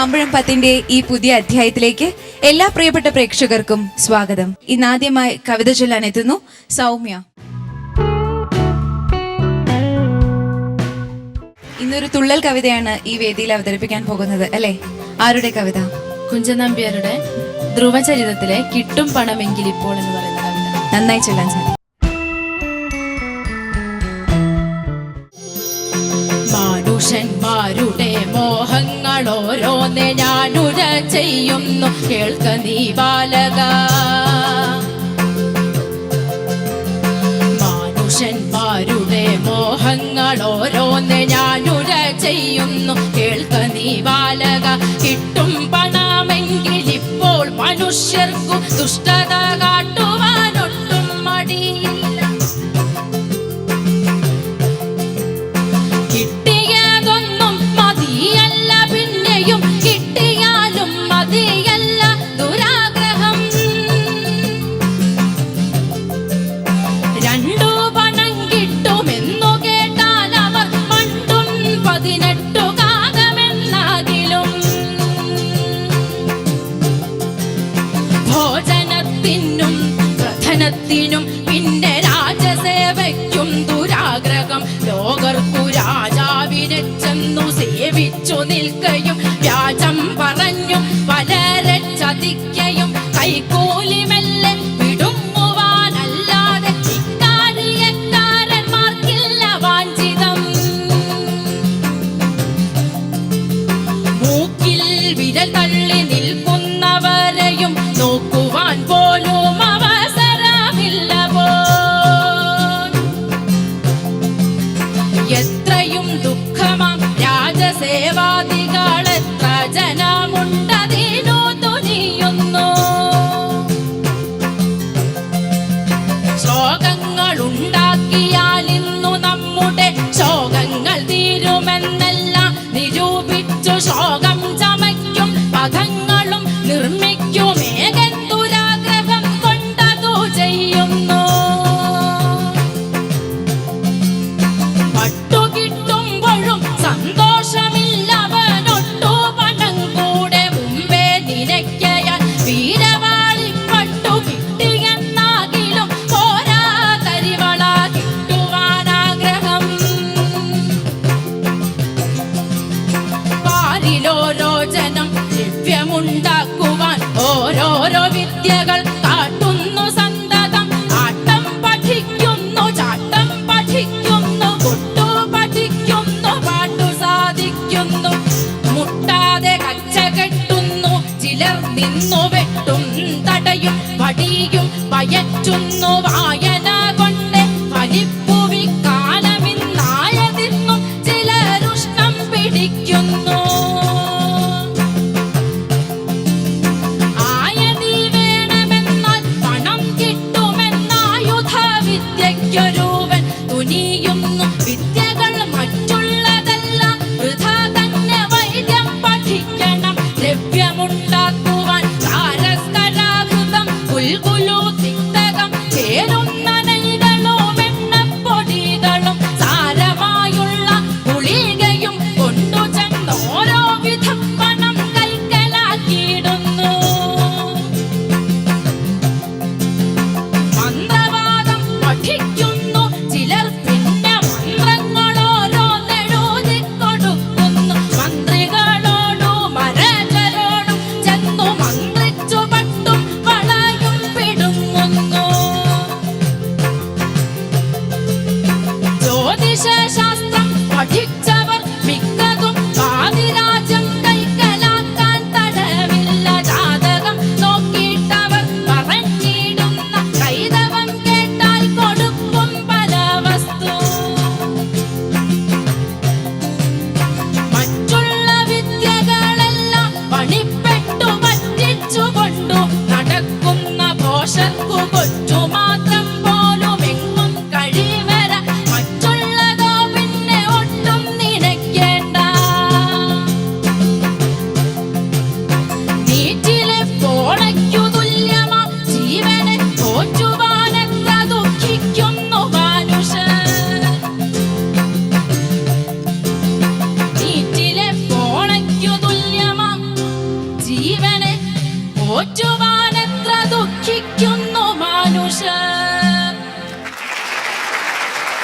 മാമ്പഴം 10ന്റെ ഈ പുതിയ അധ്യായത്തിലേക്ക് എല്ലാ പ്രിയപ്പെട്ട പ്രേക്ഷകർക്കും സ്വാഗതം. ഇന്നാദ്യമായി കവിത ചൊല്ലാൻ എത്തുന്നു സൗമ്യ. ഇന്നൊരു തുള്ളൽ കവിതയാണ് ഈ വേദിയിൽ അവതരിപ്പിക്കാൻ പോകുന്നത് അല്ലേ? ആരുടെ കവിത? കുഞ്ചൻ നമ്പ്യാരുടെ ധ്രുവചരിതത്തിലെ കിട്ടും പണമെങ്കിൽ ഇപ്പോൾ എന്ന് പറയുന്ന കവിത. നന്നായി ചൊല്ലാൻ സാധിക്കും. മാനുഷന്മാരുടെ മോഹങ്ങൾ ഓരോന്നെ ഞാനുര ചെയ്യുന്നു, കേൾക്ക നീ ബാലക. മാനുഷന്മാരുടെ മോഹങ്ങൾ ഓരോന്നെ ഞാനുര ചെയ്യുന്നു, കേൾക്ക നീ ബാലക. കിട്ടും പണമെങ്കിൽ ഇപ്പോൾ മനുഷ്യർക്കു ദുഷ്ടത കാട്ടുവാനൊട്ടും മടിയില്ല. കിട്ടിയതൊന്നും മതിയല്ല, പിന്നെയും കിട്ടിയാലും മതിയല്ല ദുരാഗ്രഹം. രണ്ടു പണം കിട്ടുമെന്നു കേട്ടാൽ അവർ പണ്ടും 18 കാകമെന്നാകിലും ഭോജനത്തിനും പ്രധനത്തിനും പിന്നെ രാജസേവയ്ക്കും ദുരാഗ്രഹം. ലോകർക്കു രാജാവിനെ ചെന്നു സേവിച്ചു നിൽക്കയും വ്യാജം പറഞ്ഞും പലരെ ചതിക്കയും കൈക്കൂലി മെല്ലെ വിടുങ്ങുവാനല്ലാതെ ഇക്കാര്യക്കാരന്മാർക്കില്ല വാഞ്ചിതം. മൂക്കിൽ വിരൽ തള്ളി നിൽക്കുന്നവരെയും നോക്കുവാൻ പോലും അവസരമില്ല പോൽ. എത്രയും ദുഃഖമാം രാജസേവാദികൾ എത്ര ജനമുണ്ടതിനു തുനിയുന്നു. ശ്ലോകങ്ങൾ ഉണ്ടാക്കിയാൽ ഇന്നു നമ്മുടെ ശോകങ്ങൾ തീരുമെന്നെല്ലാം നിരൂപിച്ചു ശ്ലോകം ചമയ്ക്കും പദങ്ങളും നിർമ്മിക്കും ഏകൻ ദുരാഗ്രഹം കൊണ്ടതു ചെയ്യുന്നു. പട്ടു കിട്ടുമ്പോഴും സന്തോഷമില്ലവനൊട്ടു പണം കൂടെ മുമ്പേ നിനയ്ക്കയാൽ വീരവാളി പട്ടു കിട്ടിയെന്നാകിലും പോരാ കരിവള കിട്ടുവാനാഗ്രഹം. പാരിലോരോ ജനം ദ്രവ്യമുണ്ടാക്കുവാൻ ഓരോരോ വിദ്യകൾ കാട്ടുന്നു സന്തതം. ആട്ടം പഠിക്കുന്നു, ചാട്ടം പഠിക്കുന്നു, കൊട്ടു പഠിക്കുന്നു, പാട്ടു സാധിക്കുന്നു. മുട്ടാതെ കച്ച കെട്ടുന്നു ചിലർ, നിന്നു വെട്ടും തടയും വടിയും പയറ്റുന്നു. വായന കൊണ്ട് ഫലിപ്പുവിക്കാലമിന്നായതിന്നും ചിലരുഷ്ണം പിടിക്കുന്നു. ആയതി വേണമെന്നാൽ പണം കിട്ടുമെന്നായുധ വിദ്യയ്ക്കൊരുവൻ തുനിയുന്നു. വിദ്യകൾ മറ്റുള്ളതെല്ലാം വൃഥാ തന്നെ, വൈദ്യം പഠിക്കണം ദ്രവ്യമുണ്ടാക്കുവാൻ. താരസ്കരാകൃതം കുൽകുലു തിക്തകം ചേരുന്ന നെയ്തളും എണ്ണപ്പൊടികളും സാരമായുള്ള ഗുളികയും കൊണ്ടു ചെന്നോരോ വിധം പണം കൈക്കലാക്കിയിടുന്നു. മന്ത്രവാദം പഠിക്കുന്നു ചിലർ, പിന്നെ മന്ത്രങ്ങൾ ഓരോന്നെഴുതി കൊടുക്കുന്നു. മന്ത്രികളോടും മരജരോടും ചെന്നു മന്ത്രിച്ചു പട്ടും വളയും പിടുങ്ങുന്നു. ജ്യോതിഷശാസ്ത്രം പഠിച്ചവർ മിക്കതും പാതിരാജ്യം കൈക്കലാക്കാൻ തടവില്ല. ജാതകം നോക്കിയിട്ടവർ പറഞ്ഞിടുന്ന കൈതവം കേട്ടാൽ കൊടുക്കും പല വസ്തു. മറ്റുള്ള വിദ്യകളെല്ലാം പണിപ്പെട്ടു പറ്റിച്ചുകൊണ്ടു നടക്കുന്ന ഭോഷർക്കു കൊച്ചു മാത്രം പോലും എങ്ങും കഴിവര. മറ്റുള്ളതോ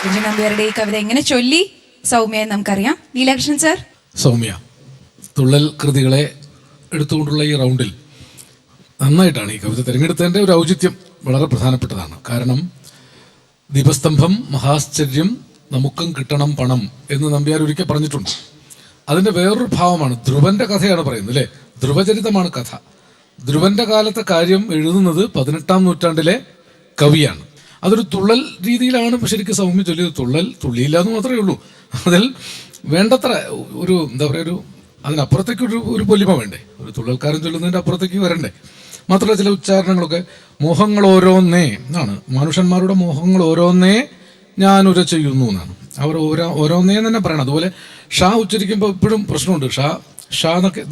കുഞ്ചൻ നമ്പ്യാരുടെ ഈ കവിത എങ്ങനെ ചൊല്ലി സൗമ്യ എന്ന് നമുക്കറിയാം. നീലകൃഷ്ണൻ സർ. സൗമ്യ തുള്ളൽ കൃതികളെ എടുത്തുകൊണ്ടുള്ള ഈ റൗണ്ടിൽ നന്നായിട്ടാണ് ഈ കവിത തിരഞ്ഞെടുത്തതിൻ്റെ ഒരു ഔചിത്യം വളരെ പ്രധാനപ്പെട്ടതാണ്. കാരണം ദീപസ്തംഭം മഹാശ്ചര്യം നമുക്കും കിട്ടണം പണം എന്ന് നമ്പ്യാർ ഒരിക്കൽ പറഞ്ഞിട്ടുണ്ട്. അതിൻ്റെ വേറൊരു ഭാവമാണ്, ധ്രുവന്റെ കഥയാണ് പറയുന്നത് അല്ലേ, ധ്രുവചരിതമാണ് കഥ. ധ്രുവന്റെ കാലത്തെ കാര്യം എഴുതുന്നത് 18-ാം നൂറ്റാണ്ടിലെ കവിയാണ്. അതൊരു തുള്ളൽ രീതിയിലാണ് ശരിക്കും സൗമ്യ ചൊല്ലിയത്. തുള്ളിയില്ല എന്ന് മാത്രമേ ഉള്ളൂ. അതിൽ വേണ്ടത്ര ഒരു എന്താ പറയുക, അതിനപ്പുറത്തേക്ക് ഒരു പൊലിമ വേണ്ടേ, ഒരു തുള്ളൽക്കാരൻ ചൊല്ലുന്നതിൻ്റെ അപ്പുറത്തേക്ക് വരണ്ടേ. മാത്രമല്ല ചില ഉച്ചാരണങ്ങളൊക്കെ മോഹങ്ങൾ ഓരോന്നേ എന്നാണ്, മനുഷ്യന്മാരുടെ മോഹങ്ങൾ ഓരോന്നേ ഞാനുര ചെയ്യുന്നു എന്നാണ്. അവർ ഓരോന്നേ തന്നെ പറയണം. അതുപോലെ ഷാ ഉച്ചരിക്കുമ്പോൾ ഇപ്പോഴും പ്രശ്നമുണ്ട്. ഷാ എന്നൊക്കെ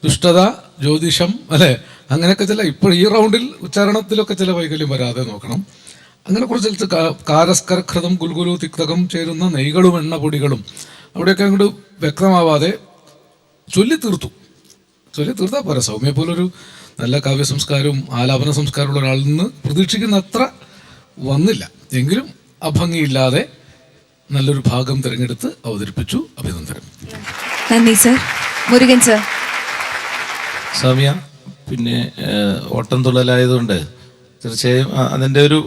ദുഷ്ടത, ജ്യോതിഷം അല്ലേ, അങ്ങനെയൊക്കെ ചില ഇപ്പോൾ ഈ റൗണ്ടിൽ ഉച്ചാരണത്തിലൊക്കെ ചില വൈകല്യം വരാതെ നോക്കണം. അങ്ങനെ കുറച്ച് കാരസ്കരഘൃതം ഗുൽഗുലു തിക്തകം ചേരുന്ന നെയ്കളും എണ്ണപ്പൊടികളും അവിടെയൊക്കെ അങ്ങോട്ട് വ്യക്തമാവാതെ ചൊല്ലി തീർത്താൽ പോരാ. സൗമ്യ പോലൊരു നല്ല കാവ്യ സംസ്കാരവും ആലാപന സംസ്കാരമുള്ള ഒരാളിൽ നിന്ന് പ്രതീക്ഷിക്കുന്ന അത്ര വന്നില്ല. എങ്കിലും അഭംഗിയില്ലാതെ നല്ലൊരു ഭാഗം തിരഞ്ഞെടുത്ത് അവതരിപ്പിച്ചു. അഭിനന്ദനം. നന്ദി സർ. മുരുകൻ സർ. സൗമ്യ പിന്നെ ഓട്ടം തുള്ളലായതുകൊണ്ട് തീർച്ചയായും അതിൻ്റെ ഒരു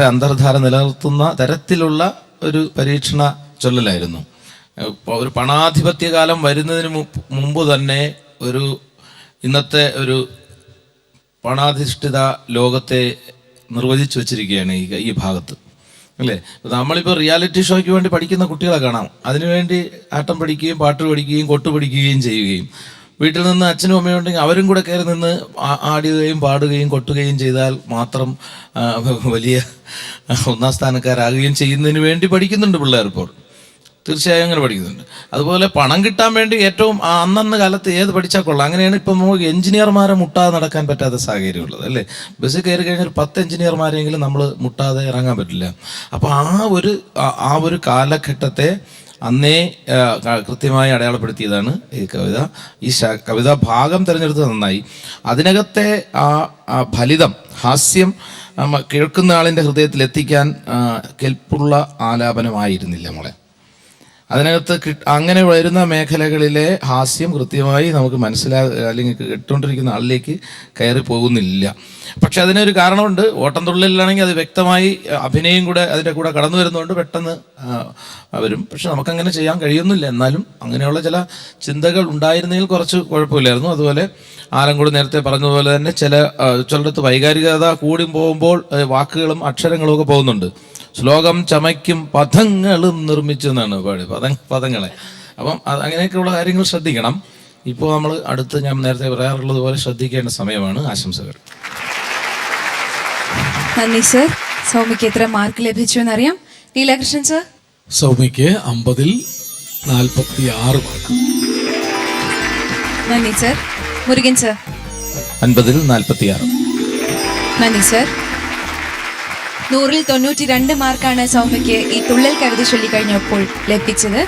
അന്തർധാര നിലനിർത്തുന്ന തരത്തിലുള്ള ഒരു പരീക്ഷണ ചൊല്ലലായിരുന്നു. ഒരു പണാധിപത്യ കാലം വരുന്നതിന് മുമ്പ് തന്നെ ഇന്നത്തെ ഒരു പണാധിഷ്ഠിത ലോകത്തെ നിർവചിച്ചു വച്ചിരിക്കുകയാണ് ഈ ഭാഗത്ത് അല്ലേ. നമ്മളിപ്പോൾ റിയാലിറ്റി ഷോയ്ക്ക് വേണ്ടി പഠിക്കുന്ന കുട്ടികളെ കാണാം. അതിനുവേണ്ടി ആട്ടം പഠിക്കുകയും പാട്ട് പഠിക്കുകയും കൊട്ടു പഠിക്കുകയും ചെയ്യുകയും വീട്ടിൽ നിന്ന് അച്ഛനും അമ്മയും ഉണ്ടെങ്കിൽ അവരും കൂടെ കയറി നിന്ന് ആടുകയും പാടുകയും കൊട്ടുകയും ചെയ്താൽ മാത്രം വലിയ ഒന്നാം സ്ഥാനക്കാരാകുകയും ചെയ്യുന്നതിന് വേണ്ടി പഠിക്കുന്നുണ്ട് പിള്ളേർ ഇപ്പോൾ. തീർച്ചയായും അങ്ങനെ പഠിക്കുന്നുണ്ട്. അതുപോലെ പണം കിട്ടാൻ വേണ്ടി ഏറ്റവും അന്നന്ന് കാലത്ത് ഏത് പഠിച്ചാൽ കൊള്ളാം. അങ്ങനെയാണ് ഇപ്പം നമുക്ക് എഞ്ചിനീയർമാരെ മുട്ടാതെ നടക്കാൻ പറ്റാത്ത സാഹചര്യമുള്ളത് അല്ലേ. ബസ്സിൽ കയറി കഴിഞ്ഞാൽ 10 എഞ്ചിനീയർമാരെങ്കിലും നമ്മൾ മുട്ടാതെ ഇറങ്ങാൻ പറ്റില്ല. അപ്പോൾ ആ ഒരു കാലഘട്ടത്തെ അന്നേ കൃത്യമായി അടയാളപ്പെടുത്തിയതാണ് ഈ കവിത. ഈ കവിതാ ഭാഗം തിരഞ്ഞെടുത്തത് നന്നായി. അതിനകത്തെ ആ ഫലിതം, ഹാസ്യം കേൾക്കുന്ന ആളിൻ്റെ ഹൃദയത്തിൽ എത്തിക്കാൻ കെൽപ്പുള്ള ആലാപനമായിരുന്നില്ല മോളെ. അതിനകത്ത് അങ്ങനെ വരുന്ന മേഖലകളിലെ ഹാസ്യം കൃത്യമായി നമുക്ക് അല്ലെങ്കിൽ കേട്ടുകൊണ്ടിരിക്കുന്ന ആളിലേക്ക് കയറി പോകുന്നില്ല. പക്ഷെ അതിനൊരു കാരണമുണ്ട്. ഓട്ടംതുള്ളലിലാണെങ്കിൽ അത് വ്യക്തമായി അഭിനയം കൂടെ അതിൻ്റെ കൂടെ കടന്നു വരുന്നതുകൊണ്ട് പെട്ടെന്ന് വരും. പക്ഷെ നമുക്കങ്ങനെ ചെയ്യാൻ കഴിയുന്നില്ല. എന്നാലും അങ്ങനെയുള്ള ചില ചിന്തകൾ ഉണ്ടായിരുന്നതിൽ കുറച്ച് കുഴപ്പമില്ലായിരുന്നു. അതുപോലെ ആലങ്കോട് നേരത്തെ പറഞ്ഞതുപോലെ തന്നെ ചിലയിടത്ത് വൈകാരികത കൂടി പോകുമ്പോൾ വാക്കുകളും അക്ഷരങ്ങളും ഒക്കെ പോകുന്നുണ്ട്. ശ്ലോകം ചമയ്ക്കും പദങ്ങളും നിർമ്മിച്ചു എന്നാണ് പദങ്ങളെ. അപ്പം അങ്ങനെയൊക്കെയുള്ള കാര്യങ്ങൾ ശ്രദ്ധിക്കണം. ഇപ്പോൾ നമ്മൾ ഞാൻ നേരത്തെ പറയാറുള്ളത് പോലെ ശ്രദ്ധിക്കേണ്ട സമയമാണ്. ആശംസകൾ. നന്ദി സർ. സൗമ്യക്ക് എത്ര മാർക്ക് ലഭിച്ചു എന്നറിയാം. നീലകൃഷ്ണൻ സർ. സൗമ്യക്ക് 50-ൽ 46 മാർക്ക്. നന്ദി സർ. മുരുകൻ സർ. 50-ൽ 46. നന്ദി സർ. 100-ൽ 92 മാർക്കാണ് സൗമ്യക്ക് ഈ തുള്ളൽ കവിത ചൊല്ലിക്കഴിഞ്ഞപ്പോൾ ലഭിച്ചത്.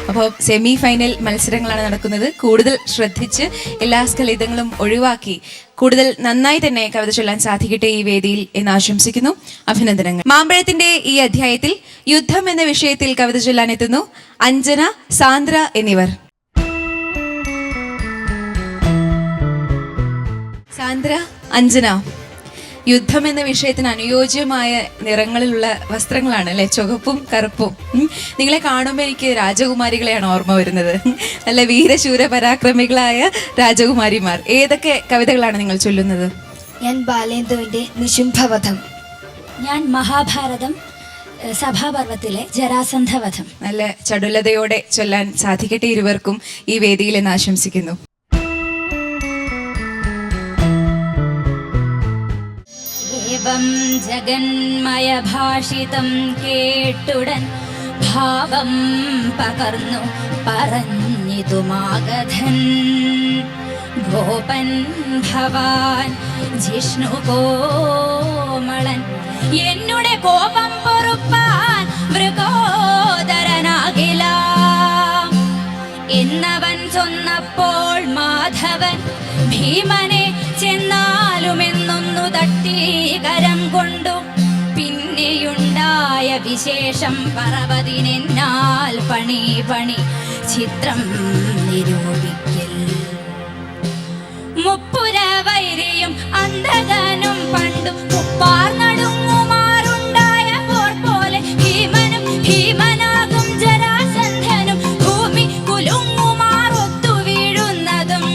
അപ്പോൾ സെമി ഫൈനൽ മത്സരങ്ങളാണ് നടക്കുന്നത്. കൂടുതൽ ശ്രദ്ധിച്ച് എല്ലാ സ്ഖലിതങ്ങളും ഒഴിവാക്കി കൂടുതൽ നന്നായി തന്നെ കവിത ചൊല്ലാൻ സാധിക്കട്ടെ ഈ വേദിയിൽ എന്ന് ആശംസിക്കുന്നു. അഭിനന്ദനങ്ങൾ. മാമ്പഴത്തിന്റെ ഈ അധ്യായത്തിൽ യുദ്ധം എന്ന വിഷയത്തിൽ കവിത ചൊല്ലാൻ എത്തുന്നു അഞ്ജന, സാന്ദ്ര എന്നിവർ. സാന്ദ്ര, അഞ്ജന, യുദ്ധം എന്ന വിഷയത്തിന് അനുയോജ്യമായ നിറങ്ങളിലുള്ള വസ്ത്രങ്ങളാണ് അല്ലെ, ചുവപ്പും കറുപ്പും. നിങ്ങളെ കാണുമ്പോൾ എനിക്ക് രാജകുമാരികളെയാണ് ഓർമ്മ വരുന്നത്. നല്ല വീരശൂര പരാക്രമികളായ രാജകുമാരിമാർ. ഏതൊക്കെ കവിതകളാണ് നിങ്ങൾ ചൊല്ലുന്നത്? ഞാൻ ബാലേന്ദുവിന്റെ നിശുംഭവധം. ഞാൻ മഹാഭാരതം സഭാപർവത്തിലെ ജരാസന്ധവധം. നല്ല ചടുലതയോടെ ചൊല്ലാൻ സാധിക്കട്ടെ ഇരുവർക്കും ഈ വേദിയിൽ എന്ന് ആശംസിക്കുന്നു. ജഗന്മയ ഭാഷിതം കേട്ടുടൻ ഭാവം പകർന്നു പറഞ്ഞിതു മാഗധൻ. ഗോപൻ ഭവാൻ ജിഷ്ണു കോമളൻ എന്നുടെ കോപം പൊറുപ്പാൻ മൃഗോദരനാകില എന്നവൻ ചൊന്നപ്പോൾ മാധവൻ ഭീമനെ ചെന്നാലുമെന്നൊന്നു തട്ടി കരം കൊണ്ടു പിന്നെയുണ്ടായ സഹായ വിശേഷം പറവതിനെന്നാൽ പണി പണി ചിത്രം നിരൂപിക്കൽ മുപ്പുര വൈരിയും അന്ധകനും പണ്ടും മുപ്പാർ നടുങ്ങുമാറുണ്ടായ പോർ പോലെ ഭീമനും ഭീമനാകും ജരാസന്ധനും ഭൂമി കുലുങ്ങുമാറൊത്തു വീഴുന്നതും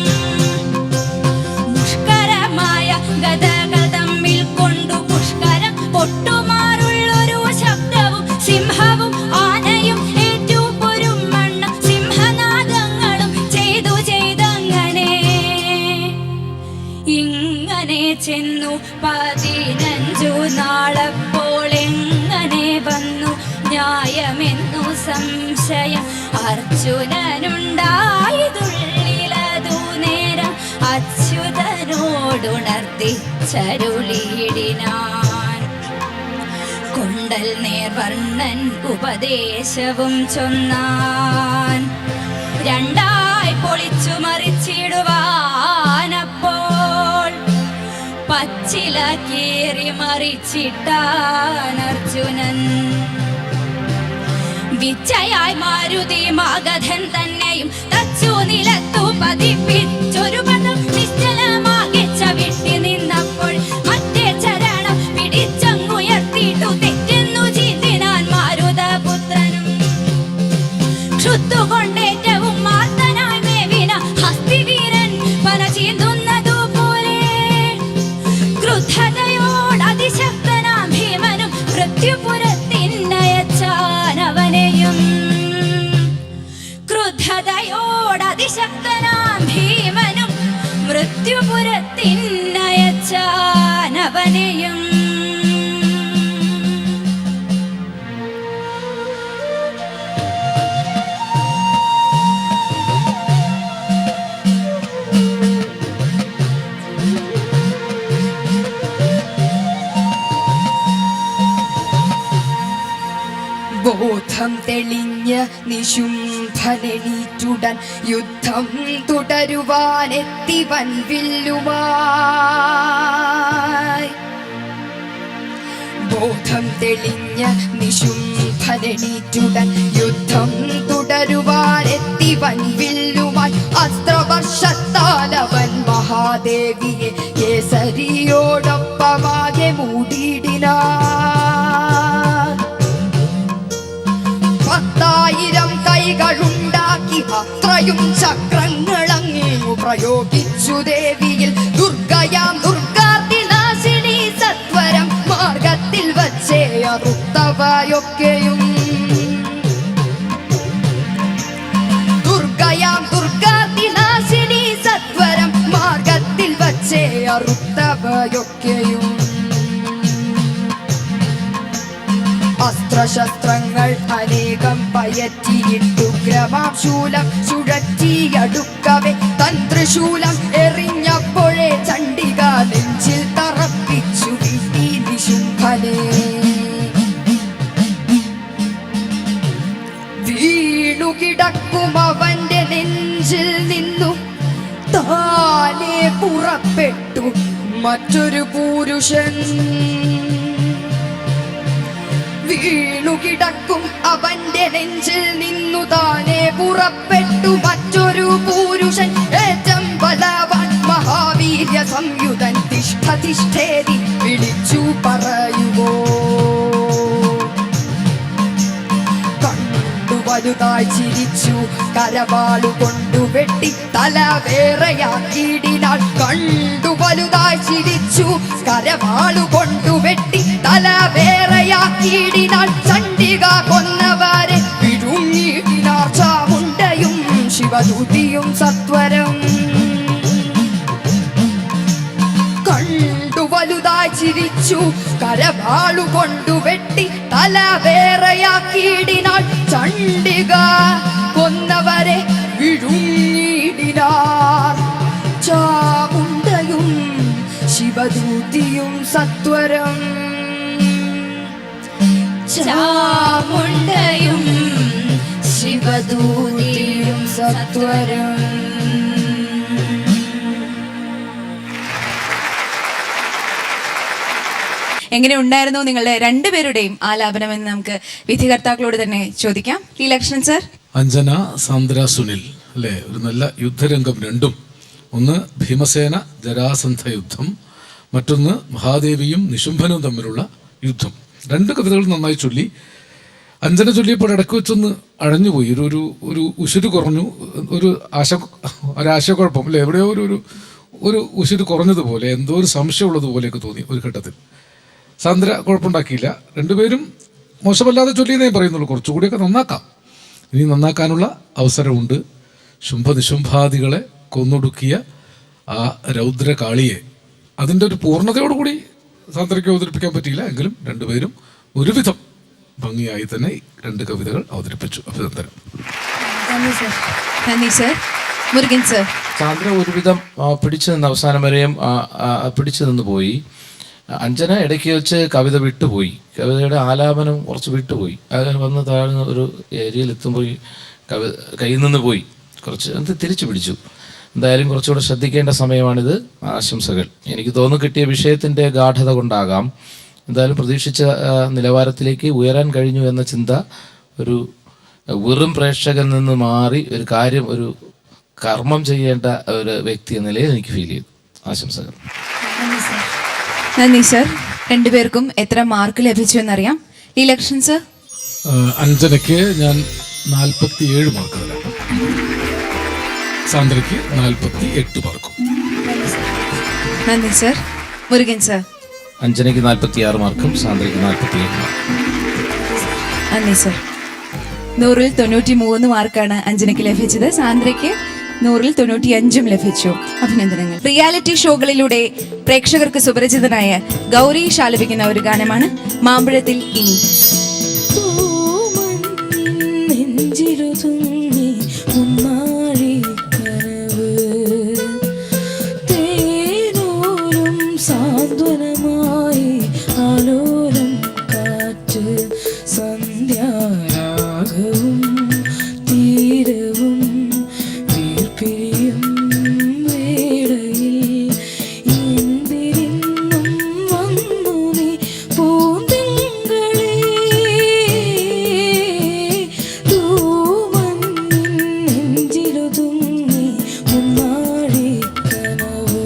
മുഷ്കരമായ ഗതകൾ തമ്മിൽ കൊണ്ടു പുഷ്കരം പൊട്ടുമാറുള്ളൊരു ശബ്ദവും സിംഹവും ആനയും ഏറ്റു പൊരുമണ്ണം സിംഹനാദങ്ങളും ചെയ്തു ചെയ്തങ്ങനെ ഇങ്ങനെ ചെന്നു 15 നാളപ്പോൾ എങ്ങനെ വന്നു ന്യായമെന്നു സംശയം അർജുനനുണ്ടായതുള്ളിലതു നേരം അച്യുതനോടുണർത്തിച്ചരുളിയിടിനാൻ കൊണ്ടൽ നേർവർണ്ണൻ ഉപദേശവും ചൊന്നാൻ രണ്ടായി പൊളിച്ചു മറിച്ചിടുവാനപ്പോൾ പച്ചില കീറി മറിച്ചിട്ടാൻ അർജുനൻ വിച്ചയായി മാരുതി മാഗധൻ തന്നെയും തച്ചു നിലത്തു പതിപ്പിച്ചൊരു പദം നിശ്ചലമാകെ ചവിട്ടി നിന്നപ്പോൾ മറ്റേ ചരണം പിടിച്ചങ്ങുയർത്തിയിട്ടു തെറ്റെന്നു ചിന്തിനാൻ മാരുതപുത്രനും ക്ഷുത്തുകൊണ്ടേറ്റവും മാർത്തനായി മേവിന ഹസ്തിവീരൻ പന ചീന്തുന്നതുപോലെ ക്രുദ്ധതയോടതിശക്തനാം ഭീമനും മൃത്യുപുരത്തിനയച്ചാനവനെയും ക്രുദ്ധതയോടതിശക്തനാം ഭീമനും മൃത്യുപുരത്തിനയച്ചാനവനെയും ബോധം തെളിഞ്ഞ നിശുംഭനെണീറ്റുടൻ യുദ്ധം തുടരുവാനെത്തിവൻ വില്ലുമായി ബോധം തെളിഞ്ഞ നിശുംഭനെണീറ്റുടൻ യുദ്ധം തുടരുവാനെത്തിവൻ വില്ലുമായി അസ്ത്രവർഷത്താലവൻ മഹാദേവിയെ കേസരിയോടൊപ്പമാകെ മൂടിയിടിനാൻ 10,000 കൈകളുണ്ടാക്കി അത്രയും ചക്രങ്ങളങ്ങു പ്രയോഗിച്ചു ദേവിയിൽ ദുർഗയാം ദുർഗാതിനാശിനി സത്വരം മാർഗത്തിൽ വച്ചേ അറുത്തവയൊക്കെയും ദുർഗയാം ദുർഗാതിനാശിനി സത്വരം മാർഗത്തിൽ വച്ചേ അറുത്തവയൊക്കെയും അസ്ത്രശസ്ത്രങ്ങൾ അനേകം പയറ്റിയിട്ടു ഗ്രമാശൂലം ചുഴറ്റിയടുക്കവെ തന്ത്രശൂലം എറിഞ്ഞപ്പോഴേ ചണ്ഡിക നെഞ്ചിൽ തറപ്പിച്ചു വീട്ടി നിശുംഭനെ വീണുകിടക്കും അവന്റെ നെഞ്ചിൽ നിന്നും താനെ പുറപ്പെട്ടു മറ്റൊരു പുരുഷൻ വീണുകിടക്കും അവന്റെ നെഞ്ചിൽ നിന്നു താനെ പുറപ്പെട്ടു മറ്റൊരു പുരുഷൻ ഏറ്റം ബലവാൻ മഹാവീര്യ സംയുതൻ തിഷ്ഠ തിഷ്ഠേതി വിളിച്ചു പറയുവോ കണ്ടു വലുതായി ചിരിച്ചു കരവാളു കൊണ്ടു വെട്ടി തല വേറെയാക്കിയിടിനാൾ കണ്ടു വലുതായി ചിരിച്ചു കരവാളു കൊണ്ടു വെട്ടി തല വേറെയാക്കിയിടിനാൾ ചണ്ഡിക കൊന്നവരെ വിഴുങ്ങിയിടിനാർ ചാമുണ്ടയും ശിവദൂതിയും സത്വരം കണ്ടു വലുതായി ചിരിച്ചു കരവാളു കൊണ്ടു വെട്ടി തല വേറെയാക്കിയിടിനാൾ ചണ്ഡിക കൊന്നവരെ വിഴുങ്ങിയിടിനാർ ചാമുണ്ടയും ശിവദൂതിയും സത്വരം ചാമുണ്ടയും ശിവദൂതിയും സത്വരം എങ്ങനെ ഉണ്ടായിരുന്നു നിങ്ങളുടെ രണ്ടുപേരുടെയും ആലാപനം എന്ന് നമുക്ക് വിധികർത്താക്കളോട് തന്നെ ചോദിക്കാം. ലീലകൃഷ്ണൻ സർ. അഞ്ജന, സാന്ദ്ര, സുനിൽ അല്ലേ, ഒരു നല്ല യുദ്ധരംഗം രണ്ടും. ഒന്ന് ഭീമസേന ജരാസന്ധ യുദ്ധം, മറ്റൊന്ന് മഹാദേവിയും നിശുംഭനും തമ്മിലുള്ള യുദ്ധം. രണ്ട് കവിതകൾ നന്നായി ചൊല്ലി. അഞ്ജന ചൊല്ലിയപ്പോൾ ഇടയ്ക്ക് വെച്ചൊന്ന് അഴഞ്ഞുപോയി, ഒരു ഉശിര് കുറഞ്ഞു, ഒരാശയക്കുഴപ്പം അല്ലെ, എവിടെയോ ഒരു ഉശിര് കുറഞ്ഞതുപോലെ, എന്തോ ഒരു സംശയമുള്ളതുപോലെയൊക്കെ തോന്നി ഒരു ഘട്ടത്തിൽ. സാന്ദ്ര കുഴപ്പമുണ്ടാക്കിയില്ല. രണ്ടുപേരും മോശമല്ലാതെ ചൊല്ലിയെന്നേ പറയുന്നുള്ളൂ, കുറച്ചുകൂടിയൊക്കെ നന്നാക്കാം. ഇനി നന്നാക്കാനുള്ള അവസരമുണ്ട്. ശുംഭനിശുംഭാദികളെ കൊന്നൊടുക്കിയ ആ രൗദ്രകാളിയെ അതിൻ്റെ ഒരു പൂർണ്ണതയോടുകൂടി സാന്ദ്രയ്ക്ക് അവതരിപ്പിക്കാൻ പറ്റിയില്ല. എങ്കിലും രണ്ടുപേരും ഒരുവിധം ഭംഗിയായി തന്നെ രണ്ട് കവിതകൾ അവതരിപ്പിച്ചു. അഭിനന്ദനം. നന്ദി സർ. മുരുകൻ സർ. സാന്ദ്ര ഒരുവിധം പിടിച്ചു നിന്ന് അവസാനം വരെയും പിടിച്ചു നിന്ന് പോയി. അഞ്ജന ഇടയ്ക്ക് വെച്ച് കവിത വിട്ടുപോയി, കവിതയുടെ ആലാപനം കുറച്ച് വിട്ടുപോയി. അങ്ങനെ വന്ന് താഴ്ന്ന ഒരു ഏരിയയിൽ എത്തുമ്പോൾ കയ്യിൽ നിന്ന് പോയി, കുറച്ച് തിരിച്ചു പിടിച്ചു. എന്തായാലും കുറച്ചുകൂടെ ശ്രദ്ധിക്കേണ്ട സമയമാണിത്. ആശംസകൾ. എനിക്ക് തോന്നുന്നു കിട്ടിയ വിഷയത്തിൻ്റെ ഗാഠത കൊണ്ടാകാം. എന്തായാലും പ്രതീക്ഷിച്ച നിലവാരത്തിലേക്ക് ഉയരാൻ കഴിഞ്ഞു എന്ന ചിന്ത ഒരു വെറും പ്രേക്ഷകൻ നിന്ന് മാറി ഒരു കാര്യം, ഒരു കർമ്മം ചെയ്യേണ്ട ഒരു വ്യക്തി എന്ന നിലയിൽ എനിക്ക് ഫീൽ ചെയ്തു. ആശംസകൾ. നന്ദി സർ. രണ്ടുപേർക്കും എത്ര മാർക്ക് ലഭിച്ചു എന്നറിയാം. ലീലകൃഷ്ണൻ സർ. അഞ്ജനയ്ക്ക് ഞാൻ 47 മാർക്ക് തരാം, സാന്ദ്രയ്ക്ക് 48 മാർക്കും. നന്ദി സർ. മുരുകൻ സർ. അഞ്ജനയ്ക്ക് 46 മാർക്കും സാന്ദ്രയ്ക്ക് 47 മാർക്കും. നന്ദി സർ. 100-ൽ 93 മാർക്കാണ് അഞ്ജനയ്ക്ക് ലഭിച്ചത്. സാന്ദ്രയ്ക്ക് 100-ൽ 95 ലഭിച്ചു. അഭിനന്ദനങ്ങൾ. റിയാലിറ്റി ഷോകളിലൂടെ പ്രേക്ഷകർക്ക് സുപരിചിതനായ ഗൗരീഷ് ആലപിക്കുന്ന ഒരു ഗാനമാണ് മാമ്പഴത്തിൽ ഇനി. സാന്ത്വനമായി ആലോലം കാറ്റ് സന്ധ്യാരാഗവും തീരവും വീർപ്പിരിയും വേളയിൽ എന്തിരിന്നും വന്നു നീ പൂന്തിങ്കളേ തൂമഞ്ഞിൻ നെഞ്ചിലൊതുങ്ങി മുന്നാഴി കനവ്.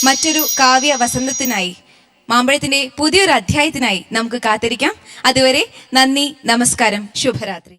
മറ്റൊരു കാവ്യ വസന്തത്തിനായി, മാമ്പഴത്തിന്റെ പുതിയൊരു അധ്യായത്തിനായി നമുക്ക് കാത്തിരിക്കാം. അതുവരെ നന്ദി, നമസ്കാരം, ശുഭരാത്രി.